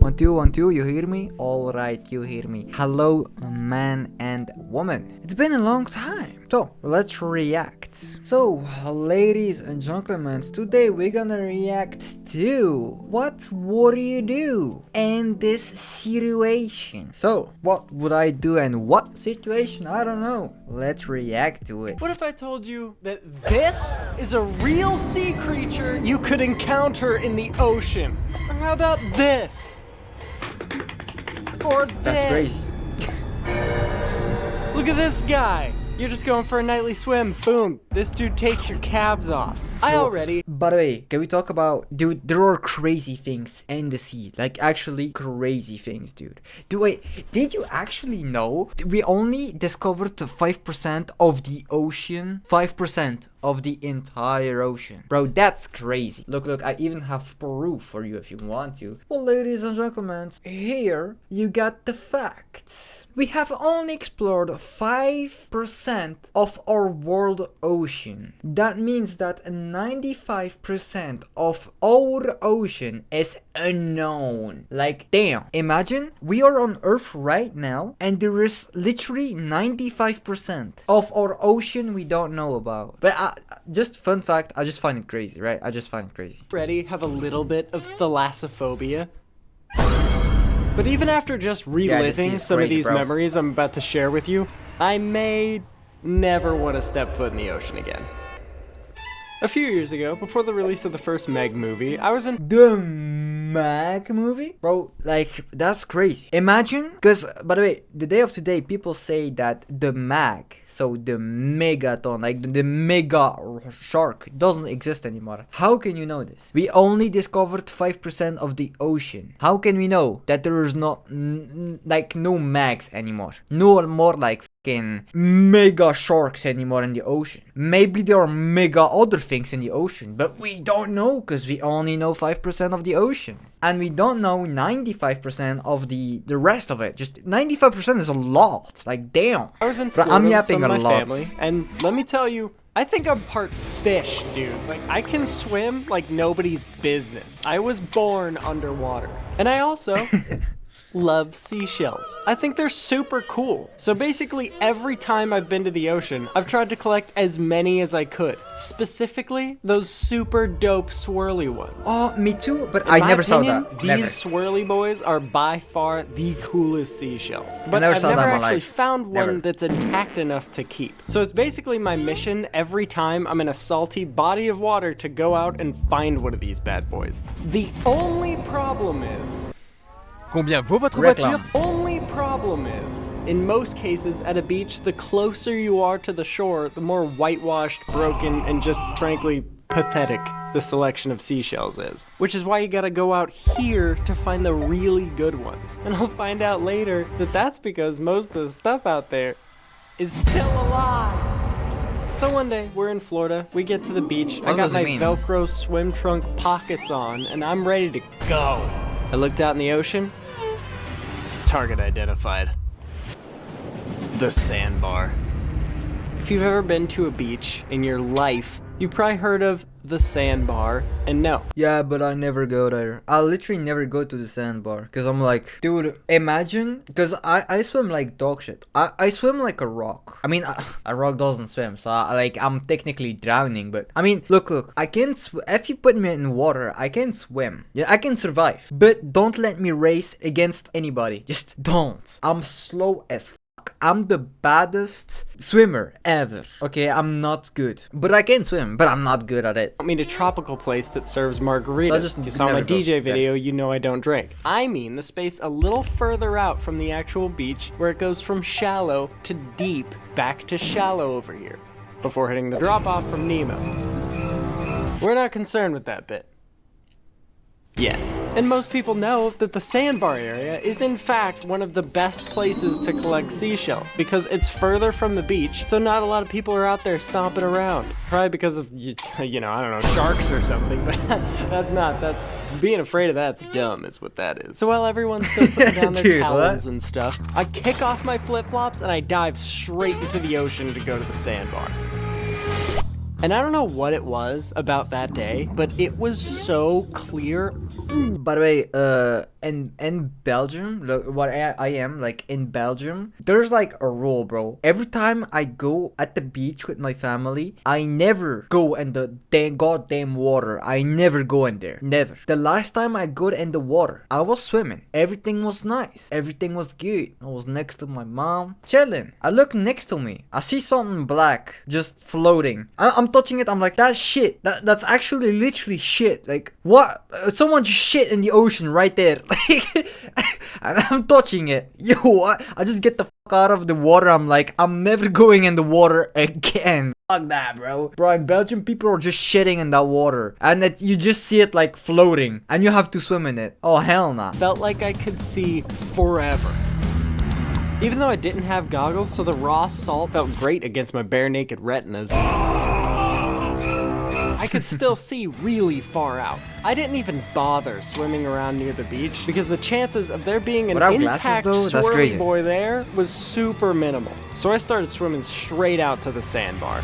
1 2 1 2. You hear me? All right, you hear me. Hello, man and woman. It's been a long time. So let's react. So, ladies and gentlemen, today we're gonna react to what would you do in this situation. So, what would I do and what situation? I don't know. Let's react to it. What if I told you that this is a real sea creature you could encounter in the ocean? Or how about this? Or this? That's crazy. Look at this guy. You're just going for a nightly swim. Boom. This dude takes your calves off. I already... By the way, can we talk about... Dude, there are crazy things in the sea. Like, actually crazy things, dude. Did you actually know we only discovered 5% of the ocean? 5% of the entire ocean. Bro, that's crazy. Look, I even have proof for you if you want to. Well, ladies and gentlemen, here you got the facts. We have only explored 5% of our world ocean. That means that 95% of our ocean is unknown. Like, damn. Imagine we are on Earth right now and there is literally 95% of our ocean we don't know about. But just fun fact, I just find it crazy, right? I just find it crazy. already have a little bit of thalassophobia. But even after just reliving some of these memories I'm about to share with you, I may never want to step foot in the ocean again. A few years ago, before the release of the first Meg movie, I was in The Meg movie? Bro, like, that's crazy. Imagine, because, by the way, the day of today, people say that the Meg, so the megaton, like the mega shark, doesn't exist anymore. How can you know this? We only discovered 5% of the ocean. How can we know that there is not, like, no Megs anymore? No more, like, mega sharks anymore in the ocean. Maybe there are mega other things in the ocean, but we don't know because we only know 5% of the ocean. And we don't know 95% of the rest of it. Just 95% is a lot. Like, damn. I was in But Florida I'm with yapping some of a my lot. family, and let me tell you, I think I'm part fish, dude. Like, I can swim like nobody's business. I was born underwater. And I also love seashells. I think they're super cool. So basically every time I've been to the ocean, I've tried to collect as many as I could. Specifically, those super dope swirly ones. Oh, me too, but In I my never saw opinion, that. These Never. swirly boys are by far the coolest seashells. But never I've saw never that in my actually life. found Never. one that's intact enough to keep. So it's basically my mission every time I'm in a salty body of water to go out and find one of these bad boys. The only problem is... Combien vaut votre Réclame. voiture? Only problem is, in most cases at a beach, the closer you are to the shore, the more whitewashed, broken, and just frankly pathetic the selection of seashells is. Which is why you gotta go out here to find the really good ones. And I'll find out later that that's because most of the stuff out there is still alive. So one day, we're in Florida, we get to the beach, I What got does it my mean? Velcro swim trunk pockets on, and I'm ready to go. I looked out in the ocean. Target identified. The sandbar. If you've ever been to a beach in your life, you've probably heard of the sandbar, and no. Yeah, but I never go there. I literally never go to the sandbar because I'm like, dude, imagine, because I swim like dog shit. I swim like a rock. I mean, a rock doesn't swim, so I'm technically drowning. But I mean, look, I can if you put me in water, I can swim. Yeah, I can survive. But don't let me race against anybody. Just don't. I'm slow as fuck. I'm the baddest swimmer ever. Okay, I'm not good, but I can swim, but I'm not good at it. I don't mean a tropical place that serves margaritas. just If you saw my never go. DJ video, you know I don't drink. I mean the space a little further out from the actual beach where it goes from shallow to deep back to shallow over here before hitting the drop off from Nemo. We're not concerned with that bit. Yeah. And most people know that the sandbar area is in fact one of the best places to collect seashells because it's further from the beach, so not a lot of people are out there stomping around. Probably because of, you know, I don't know, sharks or something, but that's being afraid of that's dumb is what that is. So while everyone's still putting down their Dude, towels what? and stuff, I kick off my flip-flops and I dive straight into the ocean to go to the sandbar. And I don't know what it was about that day, but it was so clear. By the way, in Belgium, look, what I am like in Belgium, there's like a rule, bro. Every time I go at the beach with my family, I never go in the damn goddamn water. I never go in there. Never. The last time I got in the water, I was swimming. Everything was nice. Everything was good. I was next to my mom, chilling. I look next to me. I see something black just floating. I'm touching it. I'm like, that's shit. That's actually literally shit. Like, what? Someone just shit in the ocean right there. Like, and I'm touching it. Yo, I just get the fuck out of the water. I'm like, I'm never going in the water again. Fuck that, bro. Bro, in Belgium, people are just shitting in that water. And that you just see it like floating. And you have to swim in it. Oh, hell nah. Felt like I could see forever. Even though I didn't have goggles, so the raw salt felt great against my bare naked retinas. I could still see really far out. I didn't even bother swimming around near the beach because the chances of there being an Without glasses, intact though, that's swirly crazy. boy there was super minimal. So I started swimming straight out to the sandbar.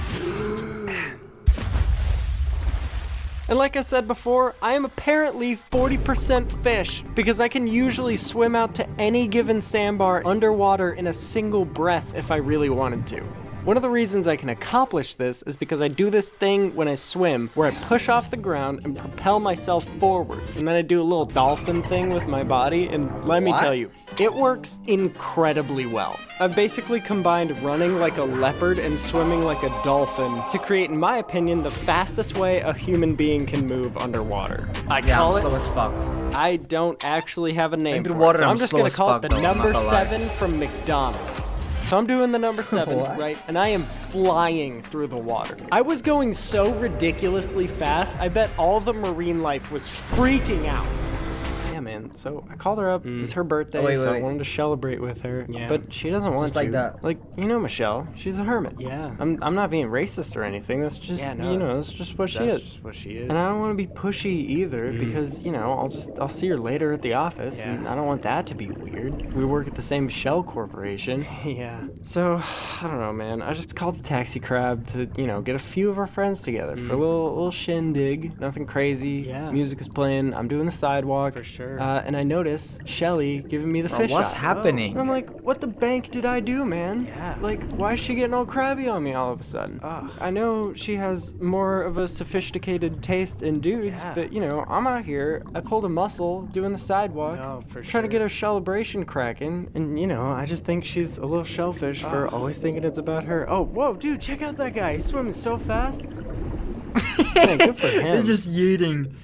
And like I said before, I am apparently 40% fish because I can usually swim out to any given sandbar underwater in a single breath if I really wanted to. One of the reasons I can accomplish this is because I do this thing when I swim where I push off the ground and propel myself forward, and then I do a little dolphin thing with my body, and let me What? tell you, it works incredibly well. I've basically combined running like a leopard and swimming like a dolphin to create, in my opinion, the fastest way a human being can move underwater. I Yeah, call I'm it... slow as fuck. I don't actually have a name Into for water, it, so I'm I'm just slow gonna as call it fuck, the though, I'm not number gonna lie. 7 from McDonald's. So I'm doing the number 7, What? right? And I am flying through the water. I was going so ridiculously fast, I bet all the marine life was freaking out. Yeah, man. So I called her up. It was her birthday, Oh, wait, so I wait. wanted to celebrate with her. Yeah. But she doesn't want Just like to. that. Like, you know Michelle. She's a hermit. Yeah. I'm not being racist or anything. That's just, Yeah, no, you know, that's just what she is. just what she is. And I don't want to be pushy either because, you know, I'll see her later at the office and Yeah. I don't want that to be weird. We work at the same Shell Corporation. Yeah. So, I don't know, man. I just called the taxi crab to, you know, get a few of our friends together for a little shindig. Nothing crazy. Yeah. Music is playing. I'm doing the sidewalk. For sure. And I noticed Shelly giving me the Bro, fish what's eye. happening? And I'm like, what the bank did I do, man? Yeah. Like, why is she getting all crabby on me all of a sudden? Ugh. I know she has more of a sophisticated taste in dudes, Yeah. but, you know, I'm out here. I pulled a muscle doing the sidewalk. No, for Trying to sure. get our celebration cracking, and you know, I just think she's a little shellfish for always thinking it's about her. Oh, whoa, dude, check out that guy. He's swimming so fast. Man, good for him. It's just yeeting.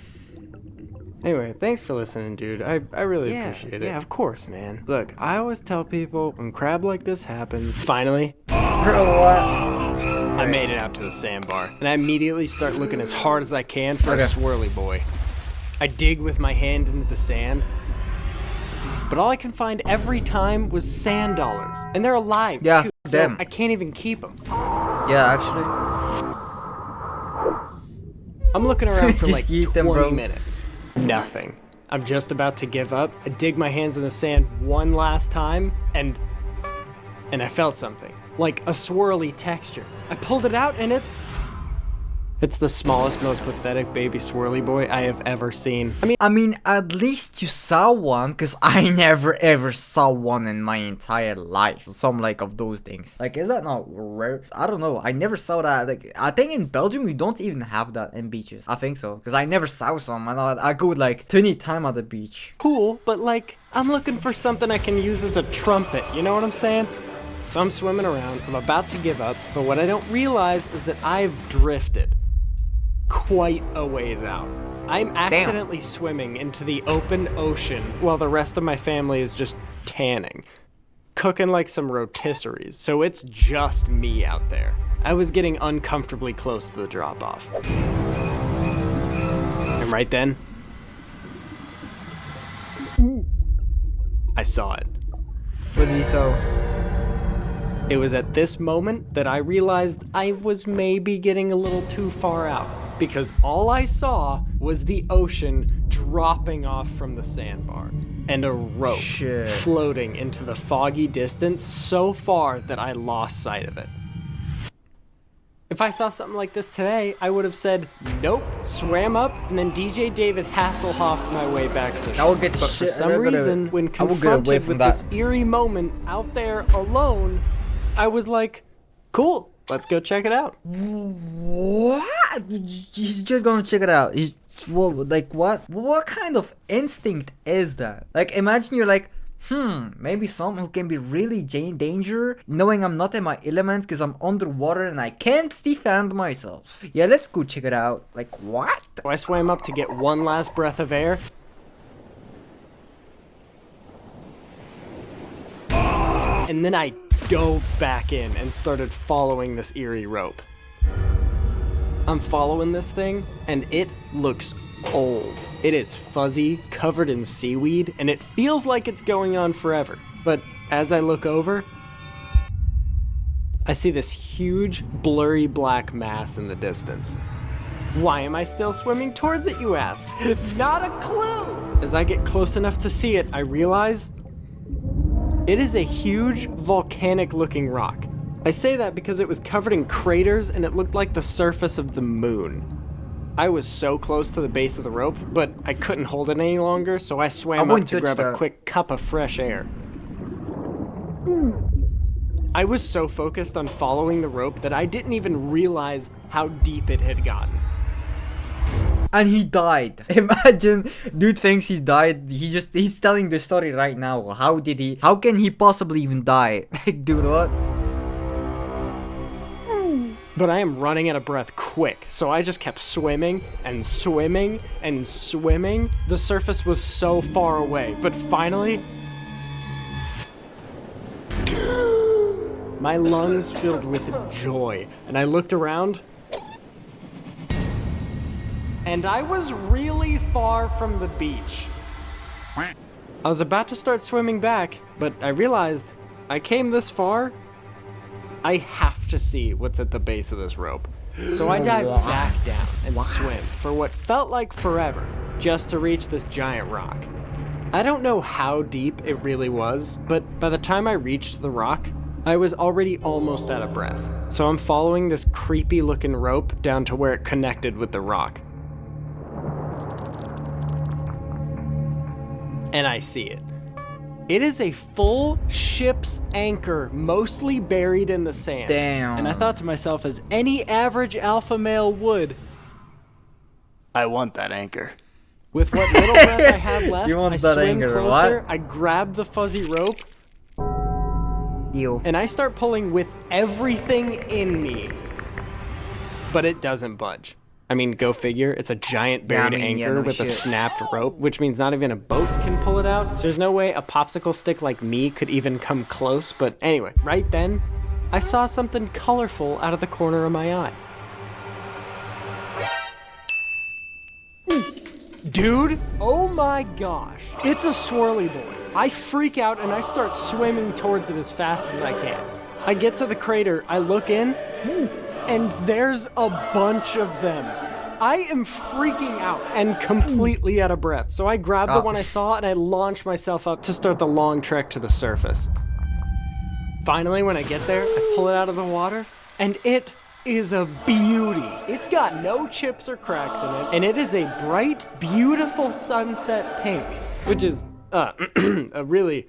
Anyway, thanks for listening, dude. I really Yeah, appreciate it. yeah, of course, man. Look, I always tell people when crab like this happens. Finally, Bro, what? I made it out to the sandbar, and I immediately start looking as hard as I can for a Okay. swirly boy. I dig with my hand into the sand, but all I can find every time was sand dollars, and they're alive Yeah, too, f- so them. I can't even keep them. Yeah, actually. I'm looking around for Just like eat 20 them, bro. minutes. Nothing. I'm just about to give up. I dig my hands in the sand one last time, and I felt something. Like a swirly texture. I pulled it out and it's the smallest, most pathetic baby swirly boy I have ever seen. I mean, at least you saw one, cause I never ever saw one in my entire life. Some like of those things. Like, is that not rare? I don't know. I never saw that. Like, I think in Belgium you don't even have that in beaches. I think so, cause I never saw some. And I go like 20 time at the beach. Cool, but like, I'm looking for something I can use as a trumpet, you know what I'm saying? So I'm swimming around, I'm about to give up, but what I don't realize is that I've drifted quite a ways out. I'm accidentally swimming into the open ocean while the rest of my family is just tanning, cooking like some rotisseries, so it's just me out there. I was getting uncomfortably close to the drop-off. And right then, I saw it. What did you saw? It was at this moment that I realized I was maybe getting a little too far out, because all I saw was the ocean dropping off from the sandbar and a rope Shit. floating into the foggy distance so far that I lost sight of it. If I saw something like this today, I would have said, nope, swam up, and then DJ David Hasselhoffed my way back to the shore. I will get But for shit- some I'm gonna- reason, when I will get away confronted from with that. this eerie moment out there alone, I was like, cool, let's go check it out. What? He's just gonna check it out. He's well, like what? What kind of instinct is that? Like, imagine you're like, maybe someone who can be really danger, knowing I'm not in my element because I'm underwater and I can't defend myself. Yeah, let's go check it out. Like, what? So I swam up to get one last breath of air. And then I dove back in and started following this eerie rope. I'm following this thing, and it looks old. It is fuzzy, covered in seaweed, and it feels like it's going on forever. But as I look over, I see this huge, blurry black mass in the distance. Why am I still swimming towards it, you ask? Not a clue! As I get close enough to see it, I realize it is a huge, volcanic-looking rock. I say that because it was covered in craters and it looked like the surface of the moon. I was so close to the base of the rope, but I couldn't hold it any longer, so I swam up wouldn't to touch grab a that. quick cup of fresh air. I was so focused on following the rope that I didn't even realize how deep it had gotten. And he died. Imagine, dude thinks he's died. He's telling the story right now. How can he possibly even die? Like, dude, what? But I am running out of breath quick, so I just kept swimming and swimming and swimming. The surface was so far away, but finally, my lungs filled with joy, and I looked around, and I was really far from the beach. I was about to start swimming back, but I realized I came this far, I have to see what's at the base of this rope. So I dived back down and swam for what felt like forever, just to reach this giant rock. I don't know how deep it really was, but by the time I reached the rock, I was already almost out of breath. So I'm following this creepy looking rope down to where it connected with the rock. And I see it. It is a full ship's anchor, mostly buried in the sand. Damn. And I thought to myself, as any average alpha male would, I want that anchor. With what little breath I have left, You want I that swim anchor, closer, what? I grab the fuzzy rope, Ew. and I start pulling with everything in me. But it doesn't budge. I mean, go figure, it's a giant buried anchor no with a shit. snapped rope, which means not even a boat can pull it out. So there's no way a popsicle stick like me could even come close. But anyway, right then, I saw something colorful out of the corner of my eye. Dude, oh my gosh, it's a swirly boy. I freak out and I start swimming towards it as fast as I can. I get to the crater, I look in, and there's a bunch of them. I am freaking out and completely out of breath. So I grab the one I saw and I launch myself up to start the long trek to the surface. Finally, when I get there, I pull it out of the water, and it is a beauty. It's got no chips or cracks in it, and it is a bright, beautiful sunset pink, which is a really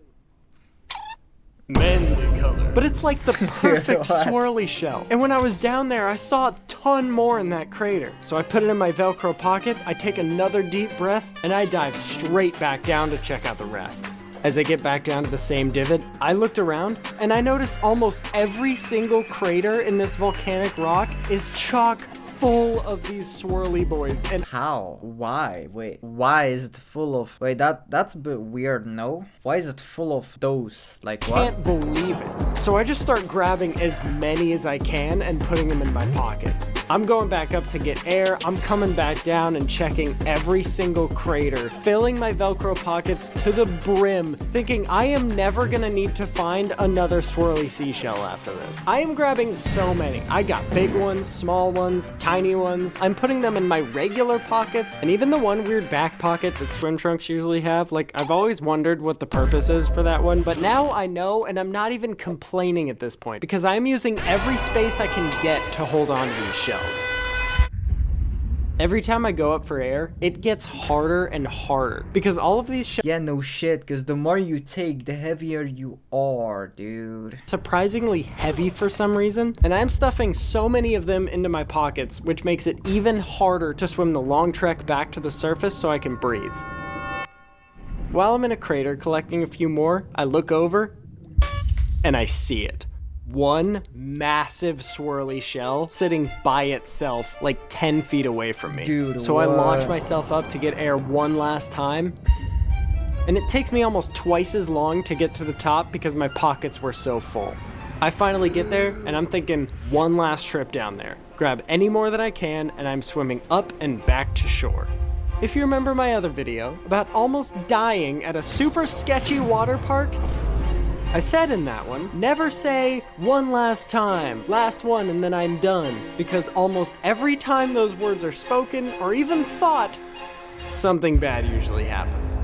manly color. But it's like the perfect What? swirly shell. And when I was down there, I saw a ton more in that crater. So I put it in my Velcro pocket, I take another deep breath, and I dive straight back down to check out the rest. As I get back down to the same divot, I looked around, and I noticed almost every single crater in this volcanic rock is chock full of these swirly boys. And How? Why? Wait. Why is it full of? Wait, that's a bit weird. No. Why is it full of those? Like what? can't believe it. So I just start grabbing as many as I can and putting them in my pockets. I'm going back up to get air. I'm coming back down and checking every single crater, filling my Velcro pockets to the brim, thinking I am never gonna need to find another swirly seashell after this. I am grabbing so many. I got big ones, small ones, tiny ones. I'm putting them in my regular pockets, and even the one weird back pocket that swim trunks usually have. Like, I've always wondered what the purpose is for that one, but now I know, and I'm not even complaining at this point, because I'm using every space I can get to hold on to these shells. Every time I go up for air, it gets harder and harder because all of these shells Yeah, no shit, because the more you take, the heavier you are, dude. surprisingly heavy for some reason, and I'm stuffing so many of them into my pockets, which makes it even harder to swim the long trek back to the surface so I can breathe. While I'm in a crater collecting a few more, I look over and I see it. One massive swirly shell sitting by itself like 10 feet away from me. Dude, so I launch what? myself up to get air one last time, and it takes me almost twice as long to get to the top because my pockets were so full. I finally get there, and I'm thinking one last trip down there. Grab any more that I can, and I'm swimming up and back to shore. If you remember my other video about almost dying at a super sketchy water park, I said in that one, never say one last time, last one and then I'm done, because almost every time those words are spoken or even thought, something bad usually happens.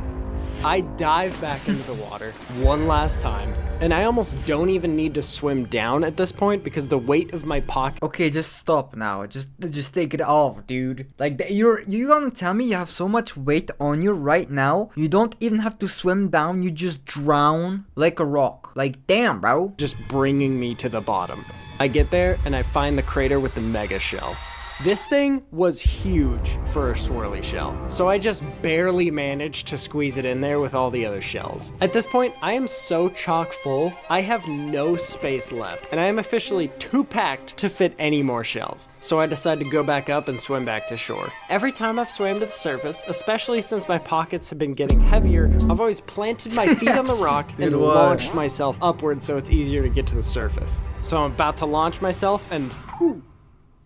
I dive back into the water one last time, and I almost don't even need to swim down at this point because the weight of my pocket. Okay, just stop now. Just take it off, dude. Like you're gonna tell me you have so much weight on you right now? You don't even have to swim down. You just drown like a rock. Like damn, bro. Just bringing me to the bottom. I get there and I find the crater with the mega shell. This thing was huge for a swirly shell, so I just barely managed to squeeze it in there with all the other shells. At this point, I am so chock full, I have no space left, and I am officially too packed to fit any more shells. So I decide to go back up and swim back to shore. Every time I've swam to the surface, especially since my pockets have been getting heavier, I've always planted my feet on the rock and Good one. launched myself upward so it's easier to get to the surface. So I'm about to launch myself and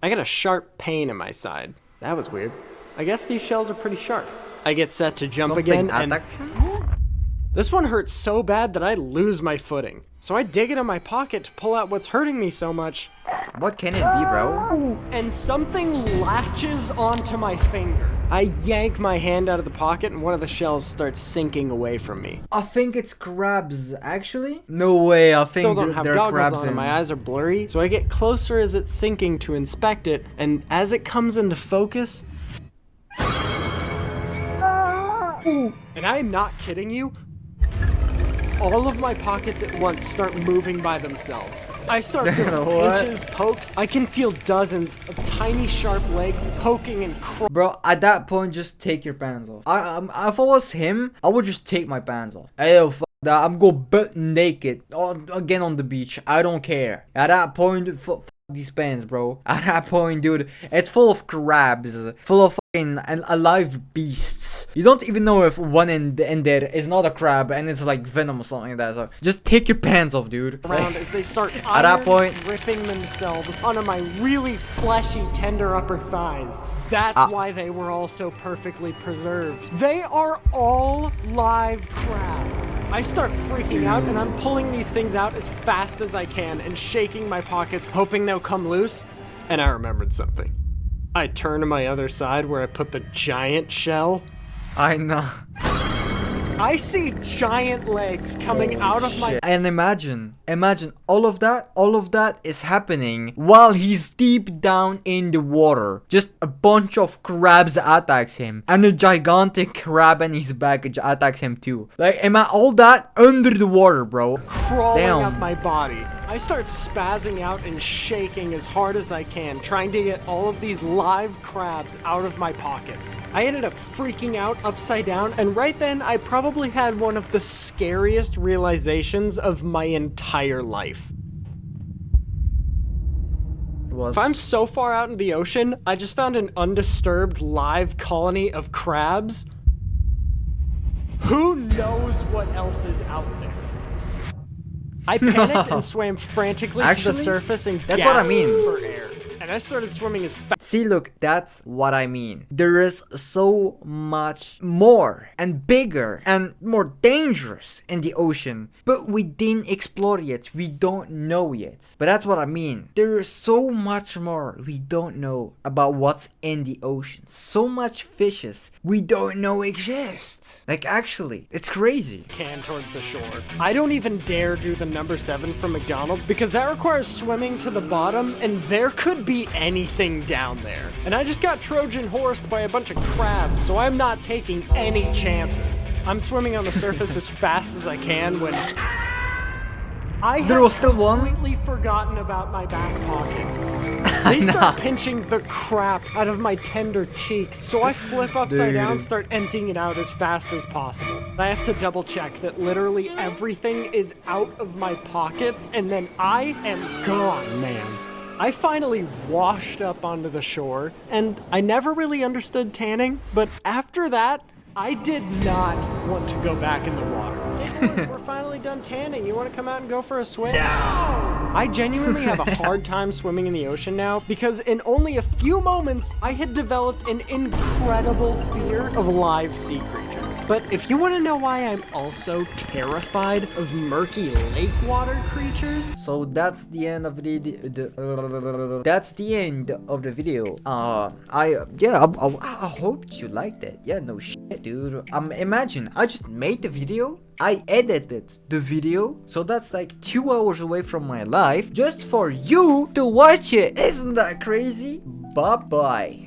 I get a sharp pain in my side. That was weird. I guess these shells are pretty sharp. I get set to jump again, and attacked him? this one hurts so bad that I lose my footing. So I dig into my pocket to pull out what's hurting me so much, What can it be, bro? and something latches onto my finger. I yank my hand out of the pocket, and one of the shells starts sinking away from me. I think it's crabs, actually. No way, I think Still don't have they're goggles crabs on, and in. my eyes are blurry, so I get closer as it's sinking to inspect it, and as it comes into focus, and I am not kidding you, all of my pockets at once start moving by themselves. I start feeling What? pinches, pokes. I can feel dozens of tiny sharp legs poking and crawling. Bro, at that point, just take your pants off. If I was him, I would just take my pants off. Hey, yo, f that. I'm go butt naked again on the beach. I don't care. At that point, f these pants, bro. At that point, dude, it's full of crabs, full of fucking alive beasts. You don't even know if one in there is not a crab and it's like venom or something like that. So just take your pants off, dude. Around as they start At that point, ripping themselves onto my really fleshy, tender upper thighs. That's why they were all so perfectly preserved. They are all live crabs. I start freaking out, and I'm pulling these things out as fast as I can and shaking my pockets, hoping they'll come loose. And I remembered something. I turn to my other side where I put the giant shell. I know. I see giant legs coming out of my... And imagine all of that is happening while he's deep down in the water. Just a bunch of crabs attacks him, and a gigantic crab in his back attacks him too. Like, all that under the water, bro. Crawling Damn. up my body. I start spazzing out and shaking as hard as I can, trying to get all of these live crabs out of my pockets. I ended up freaking out upside down, and right then I probably had one of the scariest realizations of my entire life. What? If I'm so far out in the ocean, I just found an undisturbed live colony of crabs. Who knows what else is out there? I panicked and swam frantically to the Actually, surface and that's what I gasped mean. for air. And and I started swimming as fast. See, look, that's what I mean. There is so much more and bigger and more dangerous in the ocean, but we didn't explore yet. We don't know yet. But that's what I mean. There is so much more we don't know about what's in the ocean. So much fishes we don't know exist. Like, actually, it's crazy. Can towards the shore. I don't even dare do the number 7 from McDonald's because that requires swimming to the bottom and there could be anything down there. And I just got Trojan horsed by a bunch of crabs, so I'm not taking any chances. I'm swimming on the surface as fast as I can when I There was still one? completely forgotten about my back pocket. They start pinching the crap out of my tender cheeks, so I flip upside down, start emptying it out as fast as possible. I have to double check that literally everything is out of my pockets, and then I am gone, man. I finally washed up onto the shore, and I never really understood tanning, but after that, I did not want to go back in the water. Hey boys, we're finally done tanning. You want to come out and go for a swim? No! I genuinely have a hard time swimming in the ocean now because in only a few moments, I had developed an incredible fear of live sea creatures. But if you want to know why I'm also terrified of murky lake water creatures, So that's the end of that's the end of the video. I hope you liked it. Yeah, no shit, dude. Imagine I just made the video. I edited the video, so that's like 2 hours away from my life just for you to watch it. Isn't that crazy? Bye bye.